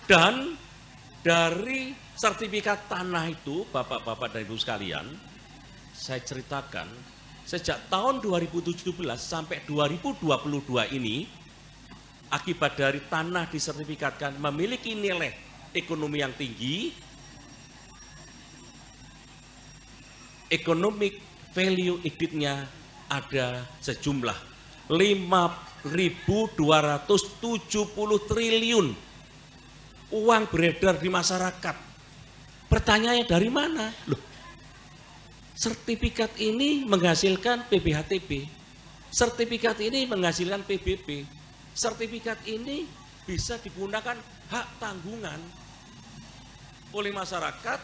Dan dari sertifikat tanah itu, Bapak-bapak dan Ibu sekalian, saya ceritakan, sejak tahun 2017 sampai 2022 ini, akibat dari tanah disertifikatkan memiliki nilai ekonomi yang tinggi, economic value added-nya ada sejumlah 5.270 triliun uang beredar di masyarakat. Pertanyaannya dari mana? Loh, sertifikat ini menghasilkan PBHTB, sertifikat ini menghasilkan PBB, sertifikat ini bisa digunakan hak tanggungan oleh masyarakat.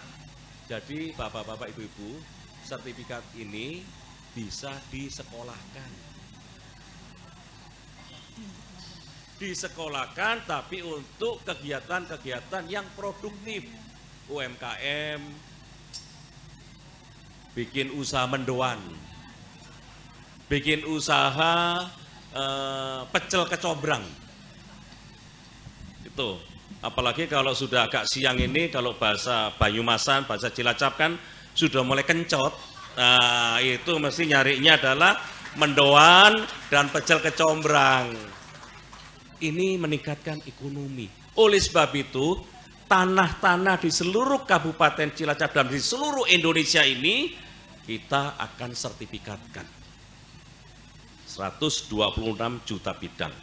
Jadi Bapak-bapak, Ibu-ibu, sertifikat ini bisa disekolahkan. Disekolahkan tapi untuk kegiatan-kegiatan yang produktif, UMKM, bikin usaha mendoan, bikin usaha pecel kecombrang. Itu apalagi kalau sudah agak siang ini, kalau bahasa Banyumasan, bahasa Cilacap kan sudah mulai kencot. Nah, itu mesti nyarinya adalah mendoan dan pecel kecombrang. Ini meningkatkan ekonomi. Oleh sebab itu, tanah-tanah di seluruh Kabupaten Cilacap dan di seluruh Indonesia ini kita akan sertifikatkan. 126 juta bidang.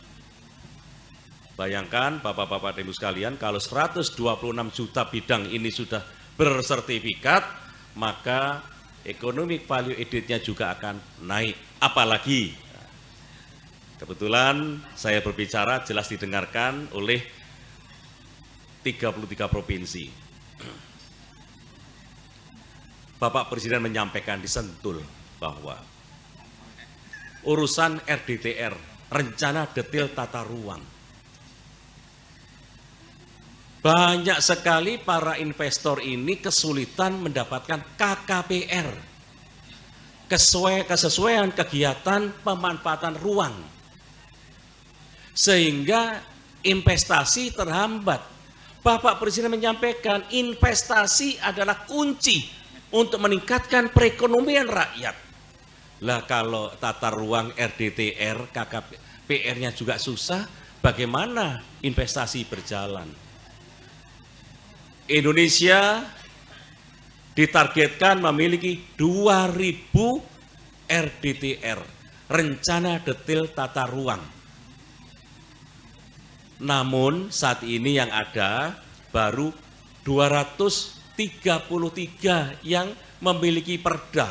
Bayangkan Bapak-bapak dan Ibu sekalian, kalau 126 juta bidang ini sudah bersertifikat, maka economic value added-nya juga akan naik. Apalagi kebetulan saya berbicara jelas didengarkan oleh 33 provinsi. Bapak Presiden menyampaikan di Sentul bahwa urusan RDTR, rencana detail tata ruang, banyak sekali para investor ini kesulitan mendapatkan KKPR, kesesuaian kegiatan pemanfaatan ruang, sehingga investasi terhambat. Bapak Presiden menyampaikan investasi adalah kunci untuk meningkatkan perekonomian rakyat. Lah kalau tata ruang RDTR, KKPR-nya juga susah, bagaimana investasi berjalan? Indonesia ditargetkan memiliki 2.000 RDTR, rencana detail tata ruang. Namun saat ini yang ada baru 233 yang memiliki perda.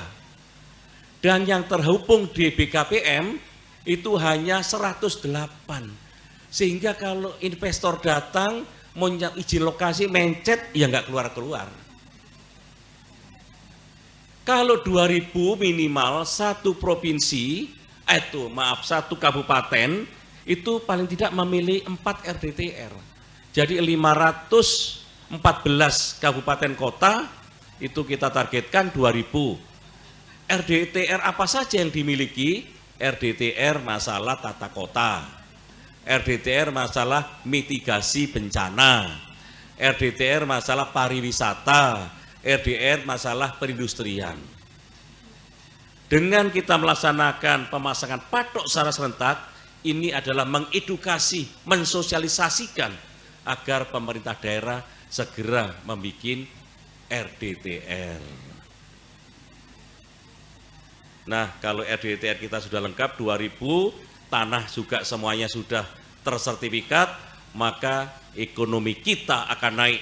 Dan yang terhubung di BKPM itu hanya 108. Sehingga kalau investor datang mau izin lokasi mencet, ya nggak keluar-keluar. Kalau 2.000 minimal satu provinsi, satu kabupaten, itu paling tidak memilih 4 RDTR. Jadi 514 kabupaten kota itu kita targetkan 2.000. RDTR apa saja yang dimiliki? RDTR masalah tata kota, RDTR masalah mitigasi bencana, RDTR masalah pariwisata, RDTR masalah perindustrian. Dengan kita melaksanakan pemasangan patok secara serentak, ini adalah mengedukasi, mensosialisasikan agar pemerintah daerah segera membuat RDTR. Nah, kalau RDTR kita sudah lengkap 2.000, tanah juga semuanya sudah tersertifikat, maka ekonomi kita akan naik.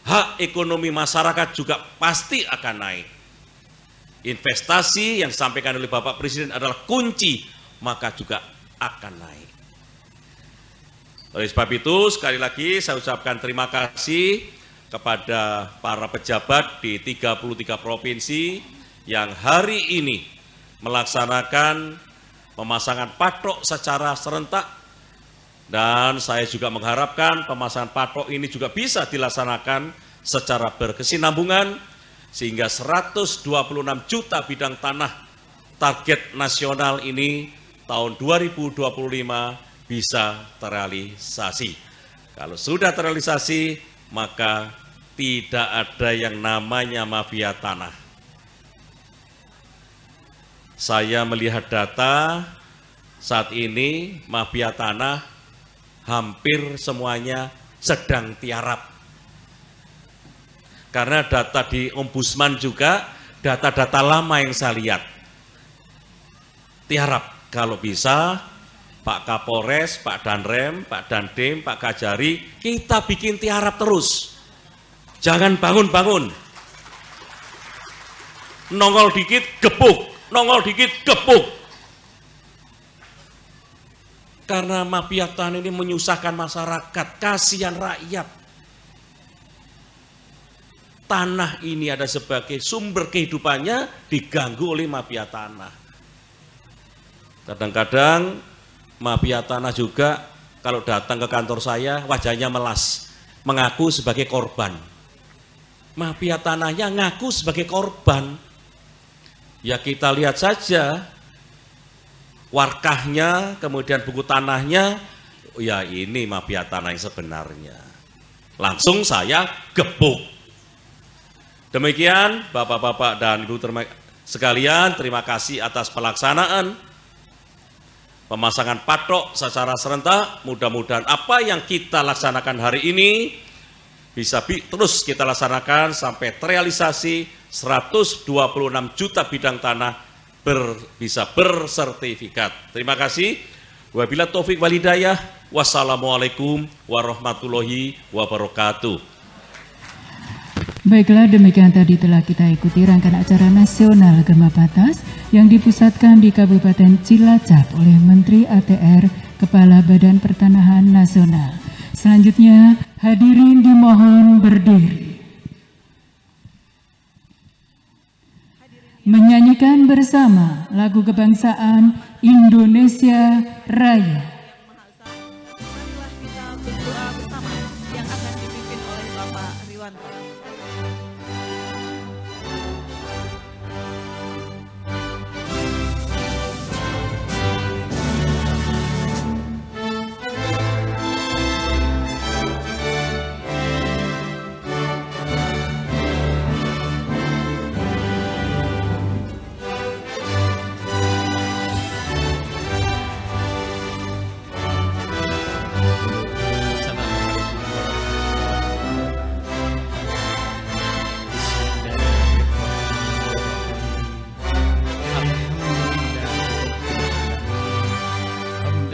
Hak ekonomi masyarakat juga pasti akan naik. Investasi yang disampaikan oleh Bapak Presiden adalah kunci, maka juga akan naik. Oleh sebab itu, sekali lagi saya ucapkan terima kasih kepada para pejabat di 33 provinsi yang hari ini melaksanakan pemasangan patok secara serentak, dan saya juga mengharapkan pemasangan patok ini juga bisa dilaksanakan secara berkesinambungan sehingga 126 juta bidang tanah target nasional ini tahun 2025 bisa terrealisasi. Kalau sudah terrealisasi, maka tidak ada yang namanya mafia tanah. Saya melihat data saat ini mafia tanah hampir semuanya sedang tiarap. Karena data di Ombudsman juga, data-data lama yang saya lihat. Tiarap, kalau bisa Pak Kapolres, Pak Danrem, Pak Dandim, Pak Kajari, kita bikin tiarap terus. Jangan bangun-bangun. Nongol dikit, gebuk. Nongol dikit, gebuk. Karena mafia tanah ini menyusahkan masyarakat, kasihan rakyat. Tanah ini ada sebagai sumber kehidupannya diganggu oleh mafia tanah. Kadang-kadang mafia tanah juga kalau datang ke kantor saya wajahnya melas, mengaku sebagai korban. Mafia tanahnya ngaku sebagai korban. Ya kita lihat saja warkahnya, kemudian buku tanahnya, ya ini mafia tanah yang sebenarnya. Langsung saya gebuk. Demikian Bapak-bapak dan Ibu sekalian, terima kasih atas pelaksanaan pemasangan patok secara serentak. Mudah-mudahan apa yang kita laksanakan hari ini bisa terus kita laksanakan sampai terrealisasi 126 juta bidang tanah bisa bersertifikat. Terima kasih. Wabillahi taufik wal hidayah. Wassalamualaikum warahmatullahi wabarakatuh. Baiklah, demikian tadi telah kita ikuti rangkaian acara nasional Gema Batas yang dipusatkan di Kabupaten Cilacap oleh Menteri ATR Kepala Badan Pertanahan Nasional. Selanjutnya hadirin dimohon berdiri. Menyanyikan bersama lagu kebangsaan Indonesia Raya. Marilah kita berdoa bersama yang akan dipimpin oleh Bapak Riwanto.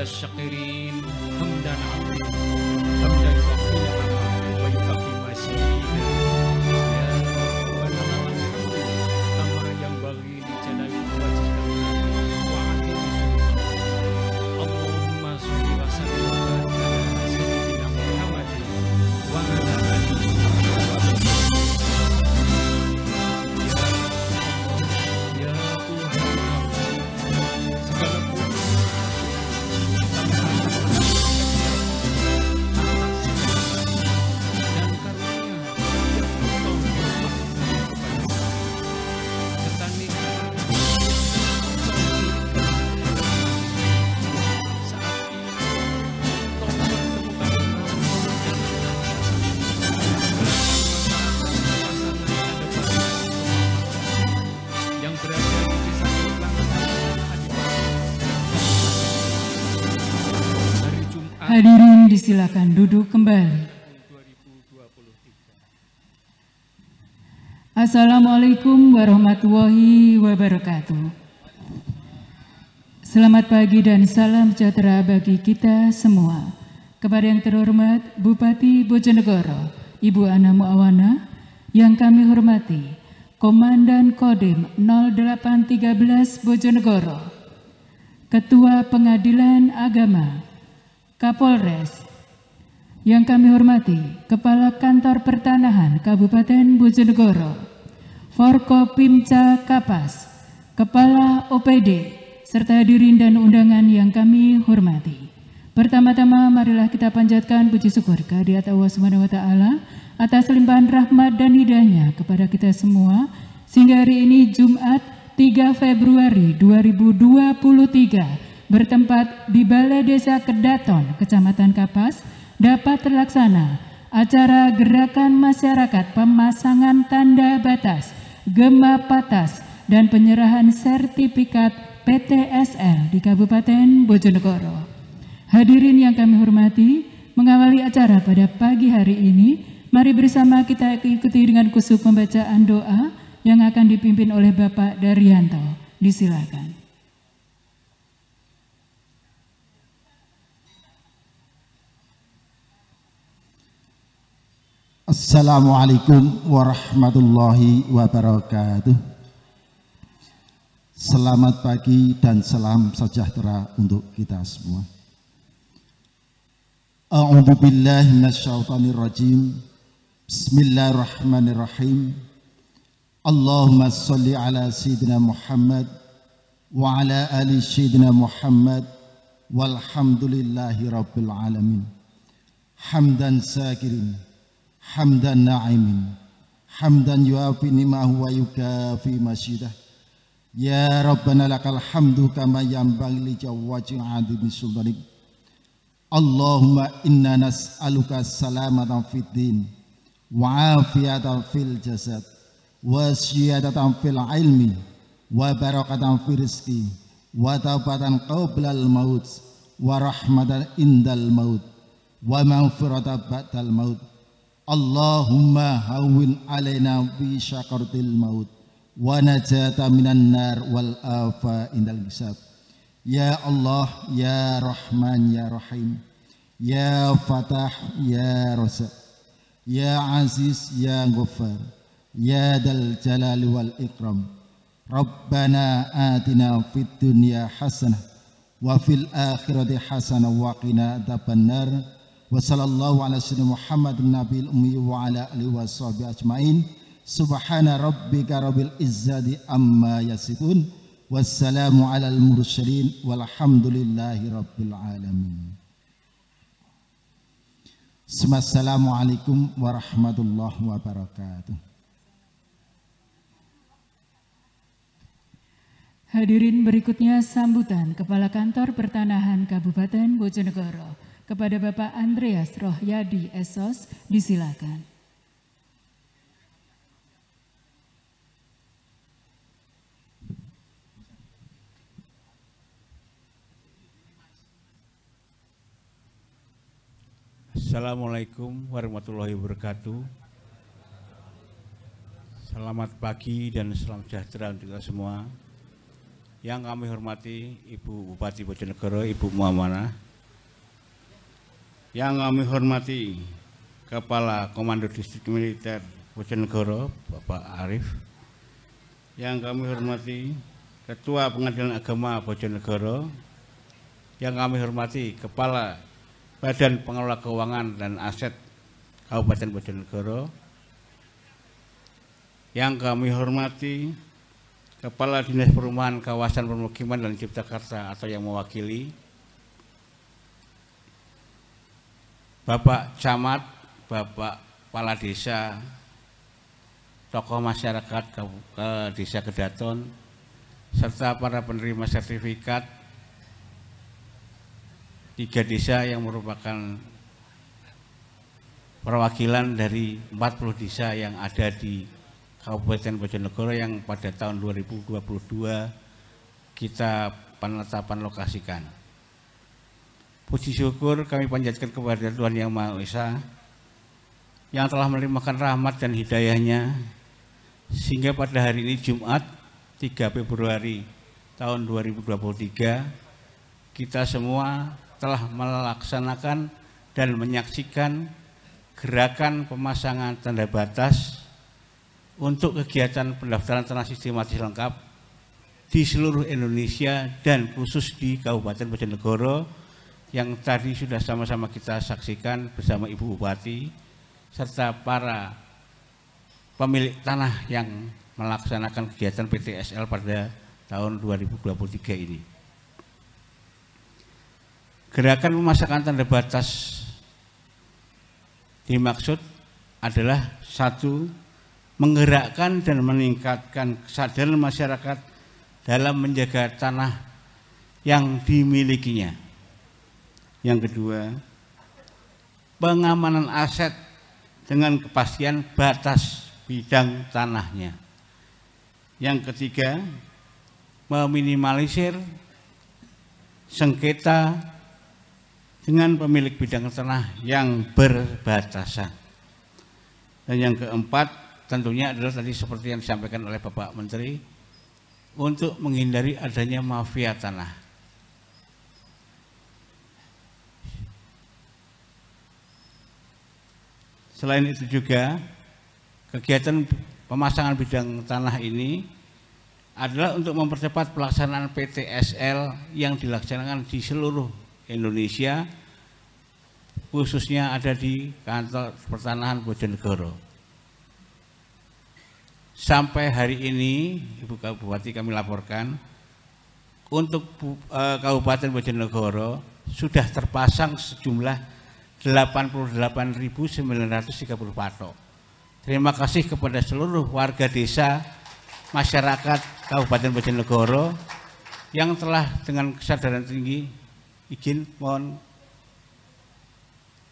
الشاكرين حمدا عظيما حمدا يوفي نعمه ويكفي مزيدا يا ربنا الحمد كما ينبغي لجلال وجهك وعظيم سلطانك اللهم صل وسلم وبارك على سيدنا محمد وعلى اله وصحبه ya Tuhan segala Hadirin disilakan duduk kembali. Assalamualaikum warahmatullahi wabarakatuh. Selamat pagi dan salam sejahtera bagi kita semua. Kepada yang terhormat Bupati Bojonegoro, Ibu Ana Muawana, yang kami hormati Komandan Kodim 0813 Bojonegoro, Ketua Pengadilan Agama, Kapolres, yang kami hormati Kepala Kantor Pertanahan Kabupaten Bojonegoro, Forkopimca Kapas, Kepala OPD, serta hadirin dan undangan yang kami hormati. Pertama-tama marilah kita panjatkan puji syukur kehadirat Allah Subhanahu wa taala atas limpahan rahmat dan hidayahnya kepada kita semua sehingga hari ini Jumat 3 Februari 2023 bertempat di Balai Desa Kedaton, Kecamatan Kapas, dapat terlaksana acara gerakan masyarakat pemasangan tanda batas, gema patas, dan penyerahan sertifikat PTSL di Kabupaten Bojonegoro. Hadirin yang kami hormati, mengawali acara pada pagi hari ini, mari bersama kita ikuti dengan kusuk pembacaan doa yang akan dipimpin oleh Bapak Daryanto. Disilakan. Assalamualaikum warahmatullahi wabarakatuh. Selamat pagi dan salam sejahtera untuk kita semua. A'udzu billahi minasyaitonir rajim. Bismillahirrahmanirrahim. Allahumma shalli ala sayyidina Muhammad wa ala ali sayyidina Muhammad walhamdulillahi rabbil alamin. Hamdan sakirin, hamdan na'imin, hamdan yuafi ni'mahu wa yukafi masyidah. Ya Rabbana lakal hamdu kama yanbaghi li jawwati 'azimi sultanik. Allahumma inna nas'aluka salamatan fid din wa afiyatan fil jasad wa siyadatan fil ilmi wa barakatan fil rizqi wa taubatan qablal maut wa rahmatan indal maut wa maghfiratan ba'dal maut. Allahumma hawwin alaina bi syakaratil maut wa najata minan nar wal afa indal hisab. Ya Allah, ya Rahman, ya Rahim, ya Fatah, ya Razzaq, ya Aziz, ya Ghaffar, ya Dal Jalali wal Ikram. Rabbana atina fid dunya hasanah wa fil akhirati hasanah wa qina adzabannar. Wa sallallahu ala sayyidina Muhammadin nabiyil ummi wa ala alihi wa sahbihi ajmain. Subhana rabbika rabbil izzati amma yasifun. Wassalamu alal mursalin walhamdulillahi rabbil alamin. Assalamualaikum warahmatullahi wabarakatuh. Hadirin, berikutnya sambutan Kepala Kantor Pertanahan Kabupaten Bojonegoro kepada Bapak Andreas Rohyadi Esos, disilakan. Assalamualaikum warahmatullahi wabarakatuh. Selamat pagi dan salam sejahtera untuk kita semua. Yang kami hormati Ibu Bupati Bojonegoro, Ibu Muamanah. Yang kami hormati Kepala Komando Distrik Militer Bojonegoro, Bapak Arif. Yang kami hormati Ketua Pengadilan Agama Bojonegoro. Yang kami hormati Kepala Badan Pengelola Keuangan dan Aset Kabupaten Bojonegoro. Yang kami hormati Kepala Dinas Perumahan Kawasan Permukiman dan Cipta Karsa atau yang mewakili, Bapak Camat, Bapak Kepala Desa, tokoh masyarakat Desa Kedaton, serta para penerima sertifikat 3 desa yang merupakan perwakilan dari 40 desa yang ada di Kabupaten Bojonegoro yang pada tahun 2022 kita penetapan lokasikan. Puji syukur kami panjatkan kepada Tuhan Yang Maha Esa yang telah melimpahkan rahmat dan hidayahnya sehingga pada hari ini Jumat 3 Februari tahun 2023 kita semua telah melaksanakan dan menyaksikan gerakan pemasangan tanda batas untuk kegiatan pendaftaran tanah sistematis lengkap di seluruh Indonesia dan khusus di Kabupaten Bojonegoro yang tadi sudah sama-sama kita saksikan bersama Ibu Bupati serta para pemilik tanah yang melaksanakan kegiatan PTSL pada tahun 2023 ini. Gerakan pemasangan tanda batas dimaksud adalah satu, menggerakkan dan meningkatkan kesadaran masyarakat dalam menjaga tanah yang dimilikinya. Yang kedua, pengamanan aset dengan kepastian batas bidang tanahnya. Yang ketiga, meminimalisir sengketa dengan pemilik bidang tanah yang berbatasan. Dan yang keempat tentunya adalah tadi seperti yang disampaikan oleh Bapak Menteri, untuk menghindari adanya mafia tanah. Selain itu juga kegiatan pemasangan bidang tanah ini adalah untuk mempercepat pelaksanaan PTSL yang dilaksanakan di seluruh Indonesia, khususnya ada di kantor pertanahan Bojonegoro. Sampai hari ini, Ibu Bupati, kami laporkan untuk Kabupaten Bojonegoro sudah terpasang sejumlah 88.930 patok. Terima kasih kepada seluruh warga desa, masyarakat Kabupaten Bojonegoro yang telah dengan kesadaran tinggi. Izin mohon,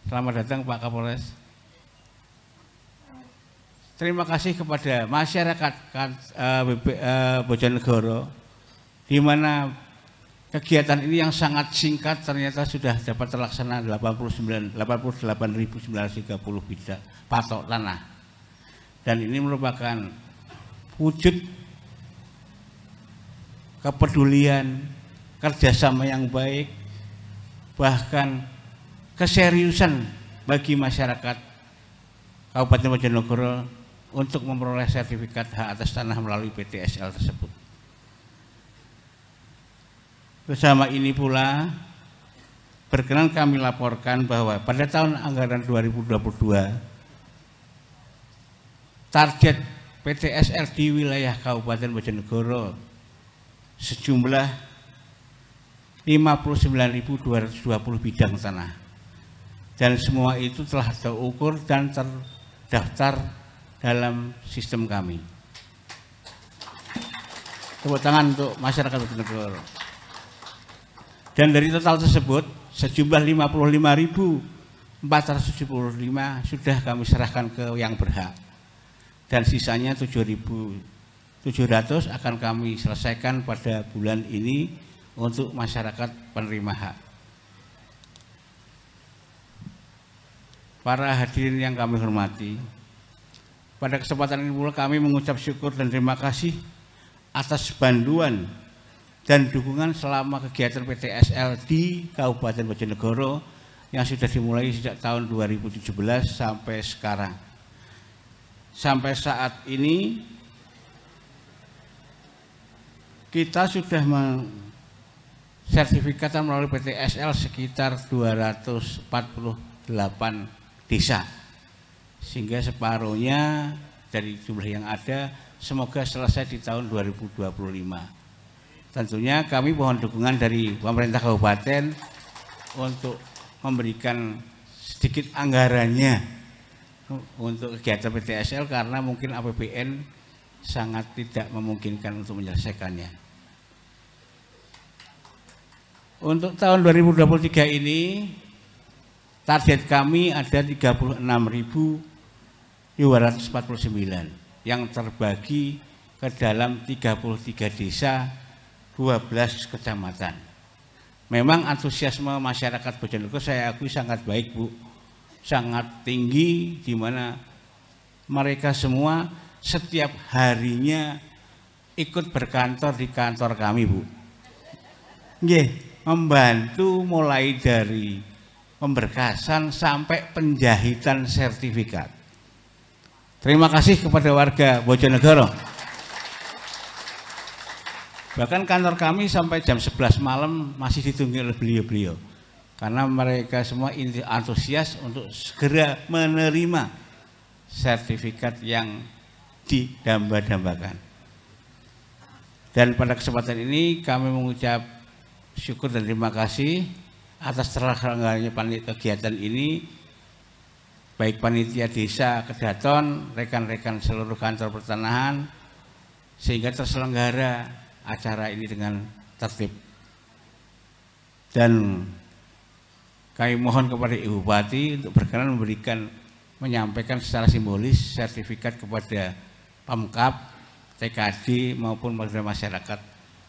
selamat datang Pak Kapolres. Terima kasih kepada masyarakat Bojonegoro, di mana kegiatan ini yang sangat singkat ternyata sudah dapat terlaksana 88.930 bidang patok tanah. Dan ini merupakan wujud kepedulian, kerjasama yang baik, bahkan keseriusan bagi masyarakat Kabupaten Bojonegoro untuk memperoleh sertifikat hak atas tanah melalui PTSL tersebut. Bersama ini pula berkenan kami laporkan bahwa pada tahun anggaran 2022 target PTSL di wilayah Kabupaten Bojonegoro sejumlah 59.220 bidang tanah, dan semua itu telah terukur dan terdaftar dalam sistem kami. Tepuk tangan untuk masyarakat Bojonegoro. Dan dari total tersebut sejumlah 55.475 sudah kami serahkan ke yang berhak, dan sisanya 7.700 akan kami selesaikan pada bulan ini untuk masyarakat penerima hak. Para hadirin yang kami hormati, pada kesempatan ini pula kami mengucap syukur dan terima kasih atas bantuan dan dukungan selama kegiatan PTSL di Kabupaten Bojonegoro yang sudah dimulai sejak tahun 2017 sampai sekarang. Sampai saat ini kita sudah sertifikatan melalui PTSL sekitar 248 desa, sehingga separuhnya dari jumlah yang ada semoga selesai di tahun 2025. Tentunya kami mohon dukungan dari pemerintah kabupaten untuk memberikan sedikit anggarannya untuk kegiatan PTSL, karena mungkin APBN sangat tidak memungkinkan untuk menyelesaikannya. Untuk tahun 2023 ini target kami ada 36.249 yang terbagi ke dalam 33 desa, 12 kecamatan. Memang antusiasme masyarakat Bojonegoro saya akui sangat baik, Bu. Sangat tinggi, di mana mereka semua setiap harinya ikut berkantor di kantor kami, Bu. Nggih, membantu mulai dari pemberkasan sampai penjahitan sertifikat. Terima kasih kepada warga Bojonegoro. Bahkan kantor kami sampai jam 11 malam masih ditunggu oleh beliau-beliau, karena mereka semua antusias untuk segera menerima sertifikat yang didamba-dambakan. Dan pada kesempatan ini kami mengucap syukur dan terima kasih atas terlaksananya kegiatan ini, baik panitia desa Kedaton, rekan-rekan seluruh kantor pertanahan, sehingga terselenggara acara ini dengan tertib. Dan kami mohon kepada Ibu Bupati untuk berkenan menyampaikan secara simbolis sertifikat kepada Pemkab, TKD maupun warga masyarakat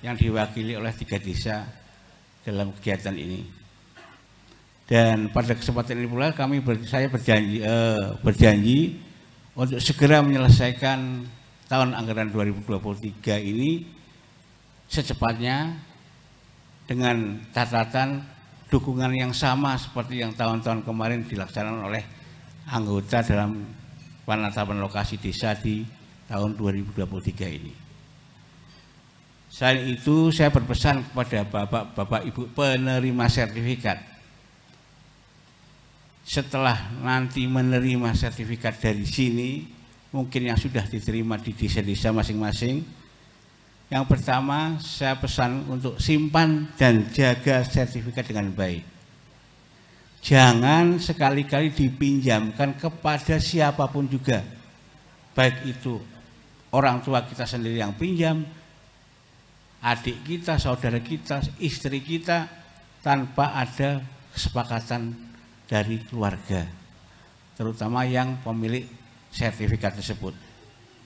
yang diwakili oleh 3 desa dalam kegiatan ini. Dan pada kesempatan ini pula saya berjanji untuk segera menyelesaikan tahun anggaran 2023 ini secepatnya dengan catatan dukungan yang sama seperti yang tahun-tahun kemarin dilaksanakan oleh anggota dalam penetapan lokasi desa di tahun 2023 ini. Selain itu, saya berpesan kepada Bapak Ibu penerima sertifikat, setelah nanti menerima sertifikat dari sini, mungkin yang sudah diterima di desa-desa masing-masing, yang pertama saya pesan untuk simpan dan jaga sertifikat dengan baik. Jangan sekali-kali dipinjamkan kepada siapapun juga, baik itu orang tua kita sendiri yang pinjam, adik kita, saudara kita, istri kita, tanpa ada kesepakatan dari keluarga, terutama yang pemilik sertifikat tersebut.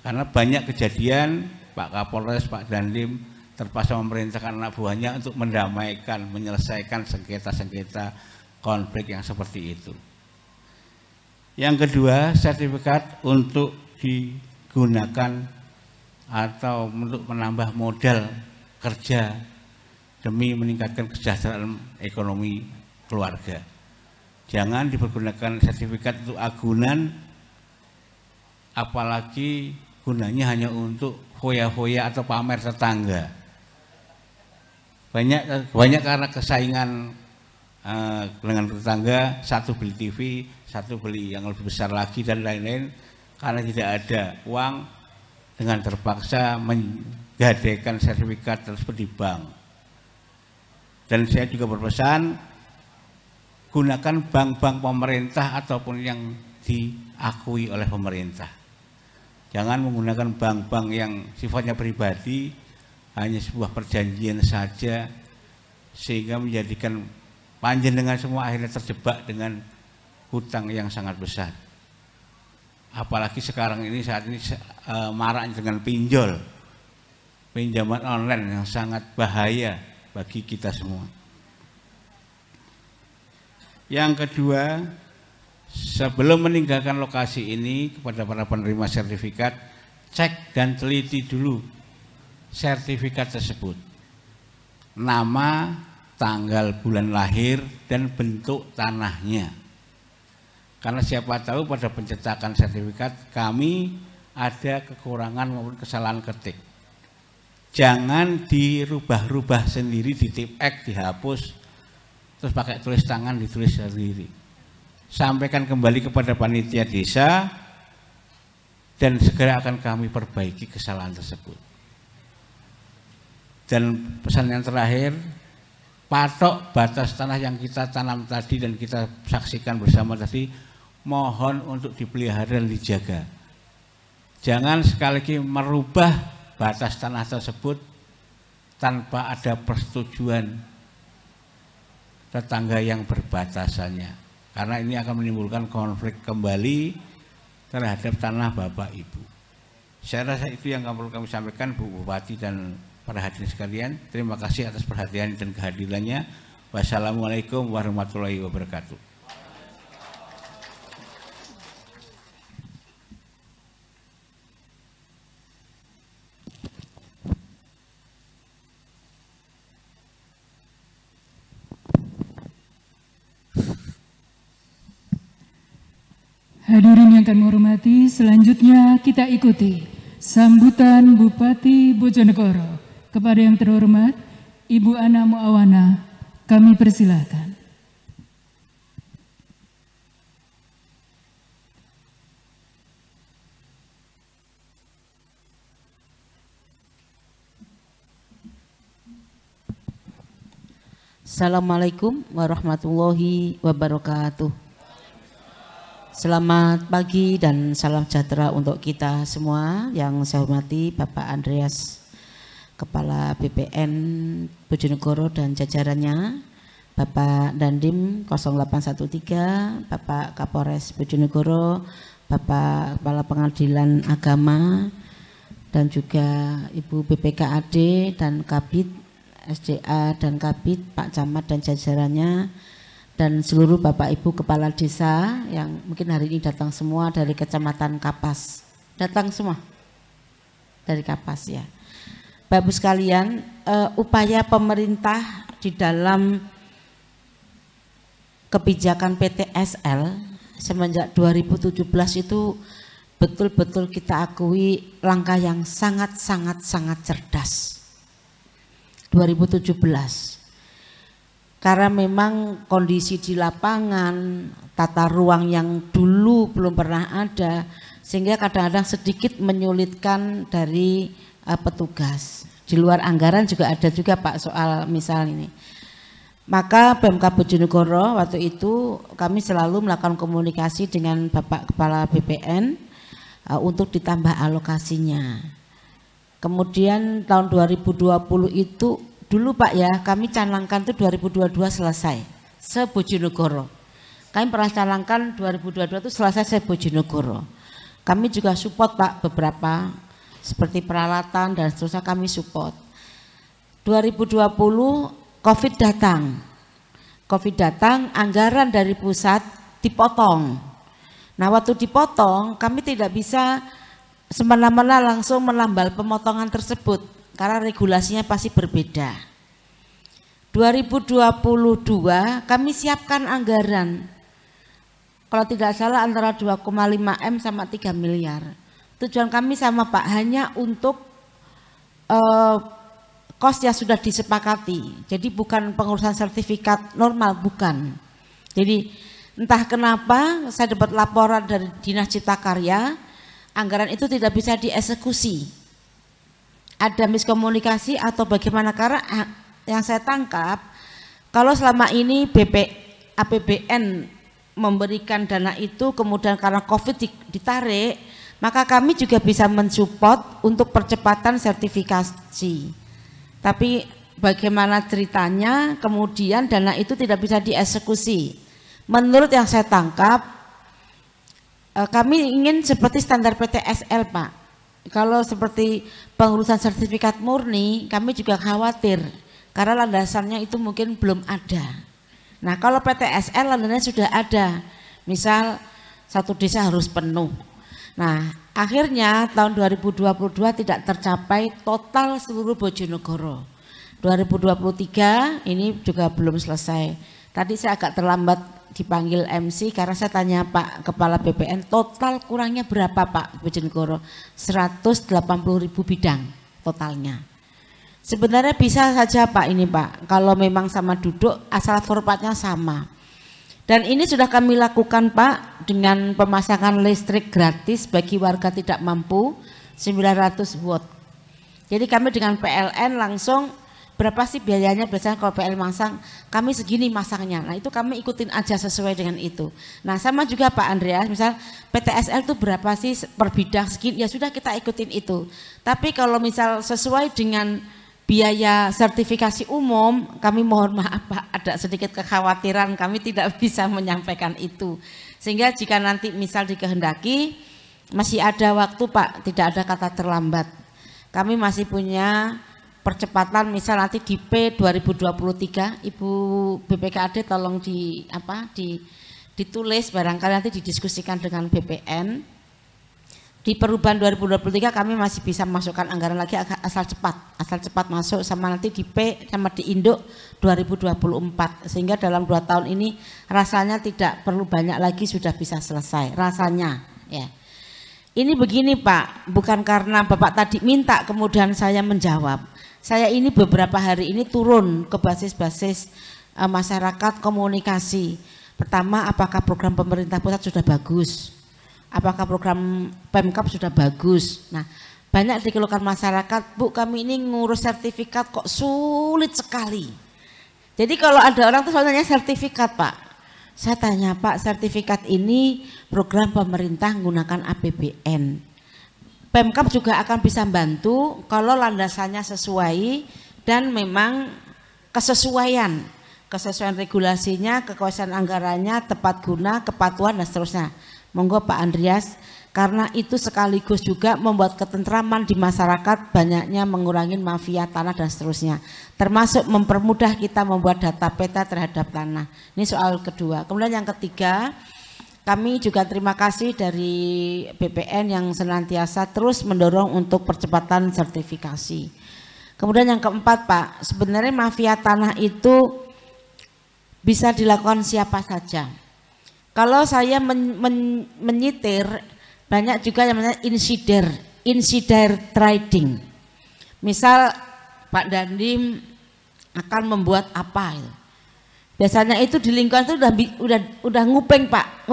Karena banyak kejadian Pak Kapolres, Pak Dandim terpaksa memerintahkan anak buahnya untuk mendamaikan, menyelesaikan sengketa-sengketa konflik yang seperti itu. Yang kedua, sertifikat untuk digunakan atau untuk menambah modal kerja demi meningkatkan kesejahteraan ekonomi keluarga. Jangan dipergunakan sertifikat untuk agunan, apalagi gunanya hanya untuk foya-foya atau pamer tetangga. Banyak karena kesaingan dengan tetangga, satu beli TV, satu beli yang lebih besar lagi dan lain-lain, karena tidak ada uang dengan terpaksa menggadaikan sertifikat tersebut di bank. Dan saya juga berpesan, gunakan bank-bank pemerintah ataupun yang diakui oleh pemerintah. Jangan menggunakan bank-bank yang sifatnya pribadi, hanya sebuah perjanjian saja, sehingga menjadikan panjenengan semua akhirnya terjebak dengan hutang yang sangat besar. Apalagi sekarang ini, saat ini marak dengan pinjol, pinjaman online yang sangat bahaya bagi kita semua. Yang kedua, sebelum meninggalkan lokasi ini, kepada para penerima sertifikat, cek dan teliti dulu sertifikat tersebut. Nama, tanggal bulan lahir, dan bentuk tanahnya. Karena siapa tahu pada pencetakan sertifikat kami ada kekurangan maupun kesalahan ketik. Jangan dirubah-rubah sendiri, di tip X, dihapus, terus pakai tulis tangan ditulis sendiri. Sampaikan kembali kepada panitia desa dan segera akan kami perbaiki kesalahan tersebut. Dan pesan yang terakhir, patok batas tanah yang kita tanam tadi dan kita saksikan bersama tadi, mohon untuk dipelihara dan dijaga. Jangan sekali lagi merubah batas tanah tersebut tanpa ada persetujuan tetangga yang berbatasannya. Karena ini akan menimbulkan konflik kembali terhadap tanah Bapak Ibu. Saya rasa itu yang perlu kami sampaikan, Bu Bupati dan para hadirin sekalian. Terima kasih atas perhatian dan kehadirannya. Wassalamualaikum warahmatullahi wabarakatuh. Hadirin yang kami hormati, selanjutnya kita ikuti sambutan Bupati Bojonegoro. Kepada yang terhormat Ibu Ana Muawana, kami persilakan. Assalamualaikum warahmatullahi wabarakatuh. Selamat pagi dan salam sejahtera untuk kita semua. Yang saya hormati Bapak Andreas, Kepala BPN Bojonegoro dan jajarannya, Bapak Dandim 0813, Bapak Kapolres Bojonegoro, Bapak Kepala Pengadilan Agama, dan juga Ibu BPKAD dan Kabid SDA dan Kabid, Pak Camat dan jajarannya, dan seluruh Bapak Ibu Kepala Desa yang mungkin hari ini datang semua dari Kecamatan Kapas. Datang semua dari Kapas ya. Bapak Ibu sekalian, upaya pemerintah di dalam kebijakan PTSL semenjak 2017 itu betul-betul kita akui langkah yang sangat cerdas. 2017. Karena memang kondisi di lapangan, tata ruang yang dulu belum pernah ada, sehingga kadang-kadang sedikit menyulitkan dari petugas. Di luar anggaran juga ada juga Pak soal misal ini. Maka Pemkab Bojonegoro waktu itu kami selalu melakukan komunikasi dengan Bapak Kepala BPN untuk ditambah alokasinya. Kemudian tahun 2020 itu dulu Pak ya, kami canangkan itu 2022 selesai se-Bojonegoro. Kami pernah canangkan 2022 itu selesai se-Bojonegoro. Kami juga support Pak beberapa seperti peralatan dan seterusnya kami support. 2020 COVID datang, anggaran dari pusat dipotong. Nah waktu dipotong kami tidak bisa semena-mena langsung menambal pemotongan tersebut karena regulasinya pasti berbeda. 2022 kami siapkan anggaran, kalau tidak salah antara 2,5 M sama 3 miliar. Tujuan kami sama Pak hanya untuk kos yang sudah disepakati, jadi bukan pengurusan sertifikat normal, bukan. Jadi entah kenapa saya dapat laporan dari Dinas Cipta Karya, anggaran itu tidak bisa dieksekusi. Ada miskomunikasi atau bagaimana, karena yang saya tangkap, kalau selama ini APBN memberikan dana itu, kemudian karena COVID ditarik, maka kami juga bisa mensupport untuk percepatan sertifikasi. Tapi bagaimana ceritanya kemudian dana itu tidak bisa dieksekusi. Menurut yang saya tangkap, kami ingin seperti standar PTSL Pak. Kalau seperti pengurusan sertifikat murni, kami juga khawatir karena landasannya itu mungkin belum ada. Nah kalau PTSL landasannya sudah ada, misal satu desa harus penuh. Nah akhirnya tahun 2022 tidak tercapai total seluruh Bojonegoro. 2023 ini juga belum selesai. Tadi saya agak terlambat dipanggil MC karena saya tanya Pak Kepala BPN, total kurangnya berapa Pak Bojonegoro? 180.000 bidang totalnya. Sebenarnya bisa saja Pak ini Pak, kalau memang sama duduk asal formatnya sama. Dan ini sudah kami lakukan Pak dengan pemasangan listrik gratis bagi warga tidak mampu 900 watt. Jadi kami dengan PLN langsung berapa sih biayanya, biasanya kalau PLN masang kami segini masangnya. Nah itu kami ikutin aja sesuai dengan itu. Nah sama juga Pak Andreas, misal PTSL itu berapa sih per bidang segini, ya sudah kita ikutin itu. Tapi kalau misal sesuai dengan biaya sertifikasi umum, kami mohon maaf Pak, ada sedikit kekhawatiran, kami tidak bisa menyampaikan itu. Sehingga jika nanti misal dikehendaki, masih ada waktu Pak, tidak ada kata terlambat. Kami masih punya percepatan, misal nanti di P 2023, Ibu BPKAD tolong ditulis, barangkali nanti didiskusikan dengan BPN. Di perubahan 2023 kami masih bisa masukkan anggaran lagi asal cepat masuk, sama nanti di P sama di Induk 2024, sehingga dalam 2 tahun ini rasanya tidak perlu banyak lagi, sudah bisa selesai rasanya ya. Ini begini Pak, bukan karena Bapak tadi minta kemudian saya menjawab. Saya ini beberapa hari ini turun ke basis-basis masyarakat, komunikasi. Pertama, apakah program pemerintah pusat sudah bagus? Apakah program Pemkab sudah bagus? Nah, banyak dikeluhkan masyarakat, Bu kami ini ngurus sertifikat kok sulit sekali. Jadi kalau ada orang tuh soalnya sertifikat Pak, saya tanya Pak, sertifikat ini program pemerintah menggunakan APBN. Pemkab juga akan bisa bantu kalau landasannya sesuai dan memang kesesuaian. kesesuaian regulasinya, kekuasaan anggarannya, tepat guna, kepatuhan dan seterusnya. Monggo Pak Andreas, karena itu sekaligus juga membuat ketentraman di masyarakat, banyaknya mengurangi mafia tanah dan seterusnya. Termasuk mempermudah kita membuat data peta terhadap tanah. Ini soal kedua. Kemudian yang ketiga, kami juga terima kasih dari BPN yang senantiasa terus mendorong untuk percepatan sertifikasi. Kemudian yang keempat Pak, sebenarnya mafia tanah itu bisa dilakukan siapa saja. Kalau saya menyitir, banyak juga yang namanya insider trading. Misal Pak Dandim akan membuat apa itu. Biasanya itu di lingkungan itu udah nguping Pak,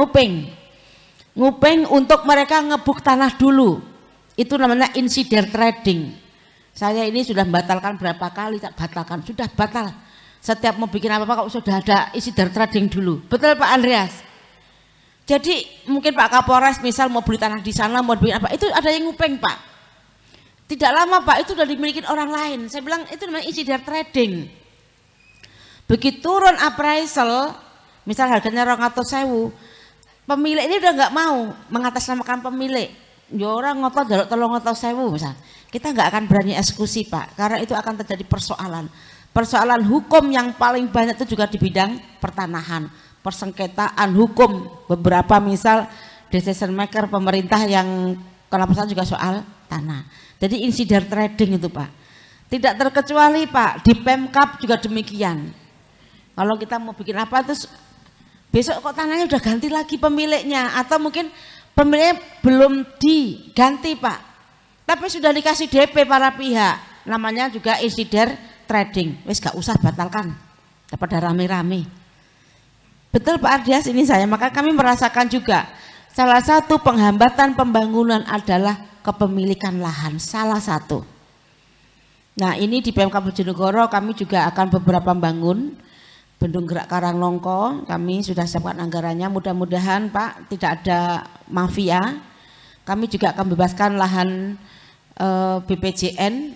nguping untuk mereka ngebuk tanah dulu. Itu namanya insider trading. Saya ini sudah membatalkan berapa kali, tak batalkan, sudah batal. Setiap mau bikin apa-apa kok sudah ada insider trading dulu. Betul Pak Andreas? Jadi mungkin Pak Kapolres misal mau beli tanah di sana, mau bikin apa, itu ada yang nguping Pak. Tidak lama Pak, itu sudah dimiliki orang lain. Saya bilang itu namanya insider trading. Begitu turun appraisal, misal harganya 200.000, pemilik ini udah nggak mau mengatasnamakan pemilik. Ya orang ngotot jaluk 300.000 misal. Kita nggak akan berani eksekusi Pak, karena itu akan terjadi persoalan. Persoalan hukum yang paling banyak itu juga di bidang pertanahan, persengketaan hukum, beberapa misal decision maker pemerintah yang kalau persoalan juga soal tanah. Jadi insider trading itu Pak. Tidak terkecuali Pak, di Pemkab juga demikian. Kalau kita mau bikin apa terus besok kok tanahnya udah ganti lagi pemiliknya, atau mungkin pemiliknya belum diganti Pak, tapi sudah dikasih DP para pihak, namanya juga insider trading. Wis gak usah batalkan, daripada rame-rame. Betul Pak Ardias, ini saya, maka kami merasakan juga salah satu penghambatan pembangunan adalah kepemilikan lahan, salah satu. Nah ini di Pemkab Bojonegoro kami juga akan beberapa membangun Bendung Gerak Karanglongko, kami sudah siapkan anggarannya, mudah-mudahan Pak tidak ada mafia. Kami juga akan bebaskan lahan BPJN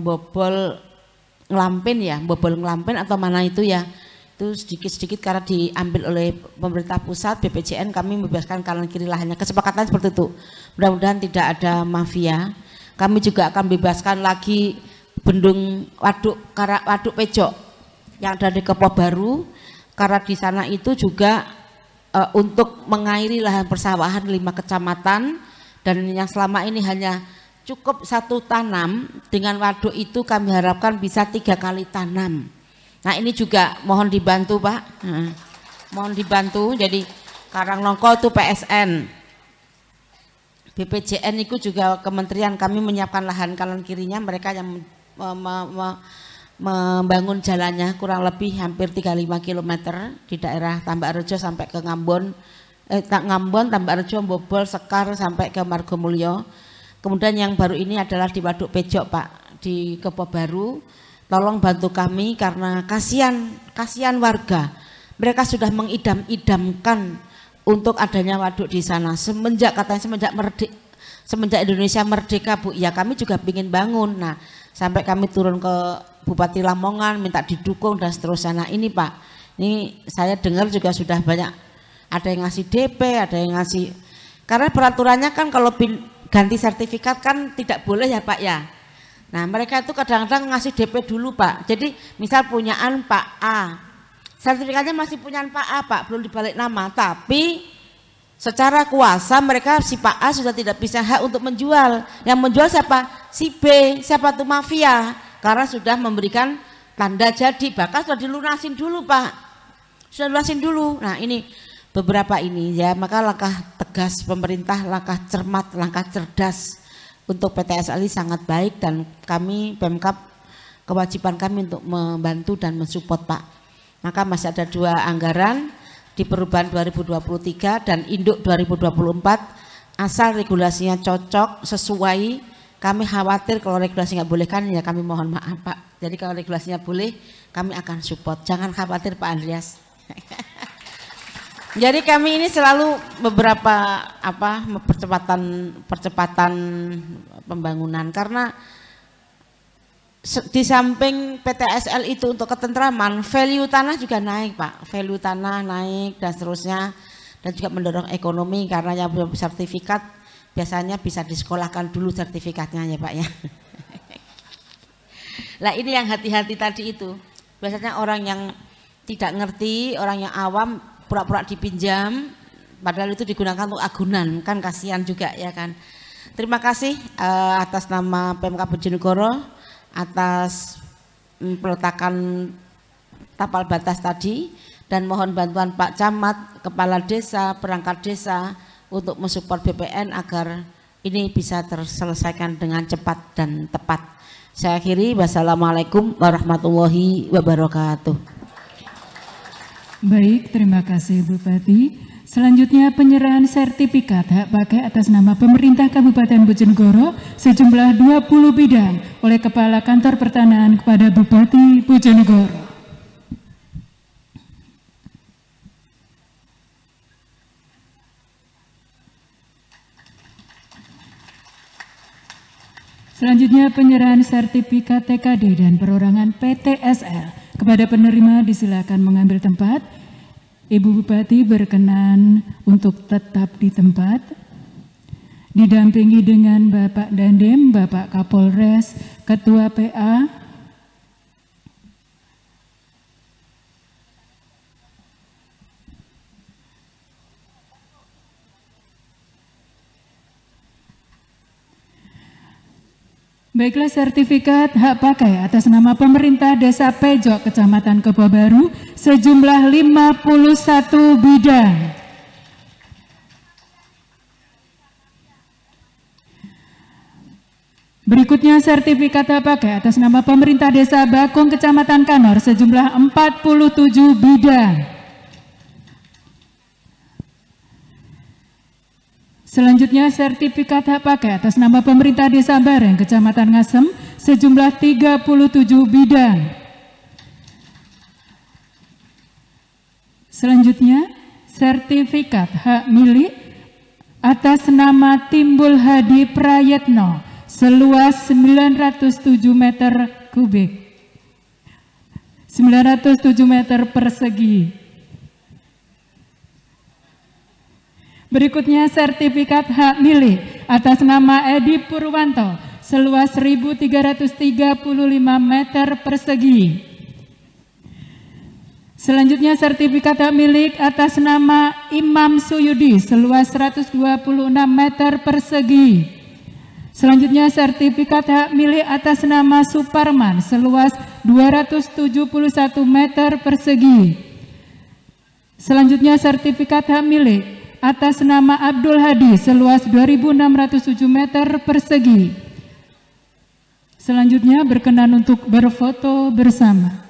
Bobol Nglampin atau mana itu ya, itu sedikit-sedikit karena diambil oleh pemerintah pusat BPJN, kami membebaskan kanan kiri lahannya, kesepakatan seperti itu. Mudah-mudahan tidak ada mafia. Kami juga akan bebaskan lagi bendung Waduk Pejok yang ada di Kepo Baru, karena di sana itu juga untuk mengairi lahan persawahan 5 kecamatan, dan yang selama ini hanya cukup 1 tanam, dengan waduk itu kami harapkan bisa 3 kali tanam. Nah ini juga mohon dibantu Pak, mohon dibantu. Jadi Karanglongko itu PSN, BPJN itu juga kementerian, kami menyiapkan lahan kanan kirinya, mereka yang membangun jalannya kurang lebih hampir 35 km di daerah Tambak Rejo sampai ke Ngambon, Tambak Rejo, Bobol, Sekar sampai ke Margomulyo. Kemudian yang baru ini adalah di Waduk Pejok Pak, di Kepo Baru. Tolong bantu kami karena kasihan warga. Mereka sudah mengidam-idamkan untuk adanya waduk di sana. Semenjak Indonesia merdeka Bu, ya kami juga ingin bangun. Nah sampai kami turun ke Bupati Lamongan minta didukung dan seterusnya. Nah ini Pak, ini saya dengar juga sudah banyak, ada yang ngasih DP, ada yang ngasih, karena peraturannya kan kalau ganti sertifikat kan tidak boleh ya Pak ya. Nah mereka itu kadang-kadang ngasih DP dulu Pak. Jadi misal punyaan Pak A, sertifikatnya masih punyaan Pak A Pak, belum dibalik nama, tapi secara kuasa mereka si Pak A sudah tidak bisa hak untuk menjual. Yang menjual siapa? Si B, siapa tuh mafia, karena sudah memberikan tanda jadi, bahkan sudah dilunasin dulu Pak, sudah lunasin dulu. Nah ini beberapa ini ya, maka langkah tegas pemerintah, langkah cermat, langkah cerdas untuk PTSLI sangat baik, dan kami Pemkab kewajiban kami untuk membantu dan mensupport Pak. Maka masih ada 2 anggaran di perubahan 2023 dan induk 2024, asal regulasinya cocok sesuai. Kami khawatir kalau regulasi nggak boleh kan ya kami mohon maaf Pak. Jadi kalau regulasinya boleh kami akan support, jangan khawatir Pak Andreas. Jadi kami ini selalu beberapa percepatan pembangunan, karena di samping PTSL itu untuk ketentraman, value tanah juga naik Pak, value tanah naik dan seterusnya, dan juga mendorong ekonomi karena yang belum sertifikat biasanya bisa disekolahkan dulu sertifikatnya ya Pak ya. Lah ini yang hati-hati tadi itu, biasanya orang yang tidak ngerti, orang yang awam pura-pura dipinjam, padahal itu digunakan untuk agunan, kan kasihan juga ya kan. Terima kasih atas nama Pemkab Bojonegoro atas peletakan tapal batas tadi, dan mohon bantuan Pak Camat, Kepala Desa, perangkat desa untuk mensupport BPN agar ini bisa terselesaikan dengan cepat dan tepat. Saya akhiri, wassalamualaikum warahmatullahi wabarakatuh. Baik, terima kasih Bupati. Selanjutnya penyerahan sertifikat hak pakai atas nama pemerintah Kabupaten Bojonegoro sejumlah 20 bidang oleh Kepala Kantor Pertanahan kepada Bupati Bojonegoro. Selanjutnya penyerahan sertifikat TKD dan perorangan PTSL kepada penerima, disilakan mengambil tempat. Ibu Bupati berkenan untuk tetap di tempat, didampingi dengan Bapak Dandim, Bapak Kapolres, Ketua PA, baiklah, sertifikat hak pakai atas nama pemerintah Desa Pejok, Kecamatan Kebobaru sejumlah 51 bidang. Berikutnya sertifikat hak pakai atas nama pemerintah Desa Bakung, Kecamatan Kanor sejumlah 47 bidang. Selanjutnya sertifikat hak pakai atas nama pemerintah Desa Bareng, Kecamatan Ngasem sejumlah 37 bidang. Selanjutnya sertifikat hak milik atas nama Timbul Hadi Prayetno seluas 907 meter kubik, 907 meter persegi. Berikutnya sertifikat hak milik atas nama Edi Purwanto seluas 1.335 meter persegi. Selanjutnya sertifikat hak milik atas nama Imam Suyudi seluas 126 meter persegi. Selanjutnya sertifikat hak milik atas nama Suparman seluas 271 meter persegi. Selanjutnya sertifikat hak milik atas nama Abdul Hadi seluas 2.607 meter persegi. Selanjutnya berkenan untuk berfoto bersama.